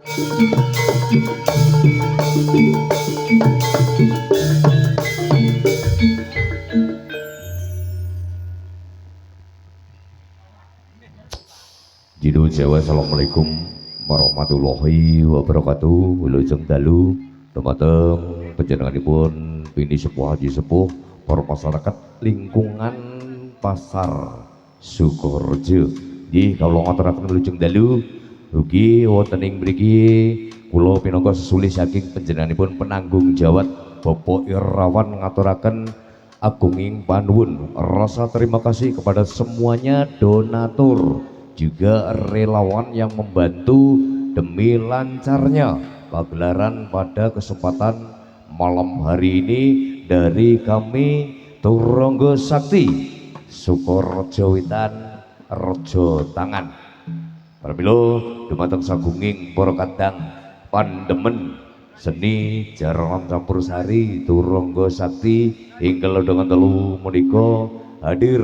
Jinu Jawa, assalamualaikum warahmatullahi wabarakatuh. Wilujeng dalu dumateng panjenenganipun Bini Sepuh Haji Sepuh para masyarakat lingkungan Pasar Sukorejo. Nggih kawula ngaturaken wilujeng dalu ugi wonten ing mriki kula pinangka sesuli saking panjenenganipun penanggung jawab Bapak Irawan ngaturaken agunging panuwun rasa terima kasih kepada semuanya donatur juga relawan yang membantu demi lancarnya pagelaran pada kesempatan malam hari ini dari kami Turangga Sakti Sukorejo Witan Rejo Tangan. Pramila dumateng sagunging para kadang pandemen seni jaranan campursari Turangga Sakti ing kelodongan telu menika hadir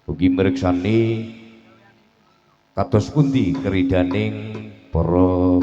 ugi mriksani kados pundi keridaning para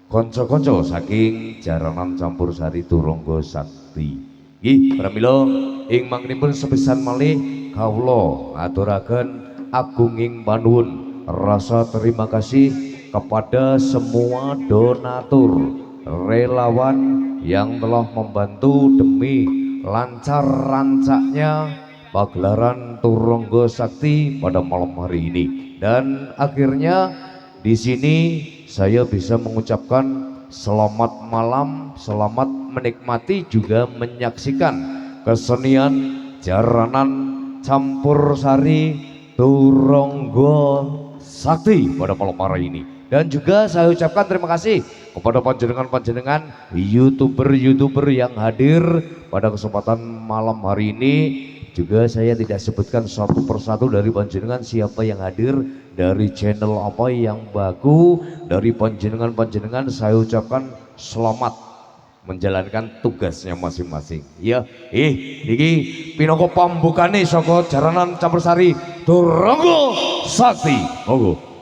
kanca-kanca saking jaranan campursari Turangga Sakti. Nggih, pramila ing mangkenipun sepisan malih kawula ngaturaken agunging panuwun rasa terima kasih kepada semua donatur relawan yang telah membantu demi lancar rancaknya pagelaran Turangga Sakti pada malam hari ini. Dan akhirnya di sini saya bisa mengucapkan selamat malam, selamat menikmati juga menyaksikan kesenian jaranan campursari Turangga Sakti pada malam hari ini. Dan juga saya ucapkan terima kasih kepada panjenengan-panjenengan YouTuber-YouTuber yang hadir pada kesempatan malam hari ini. Juga saya tidak sebutkan satu persatu dari panjenengan siapa yang hadir, dari channel apa yang bagus, dari panjenengan-panjenengan saya ucapkan selamat menjalankan tugasnya masing-masing. Ya, niki pinangka pambukane saka jaranan campursari Turangga Sakti. Monggo.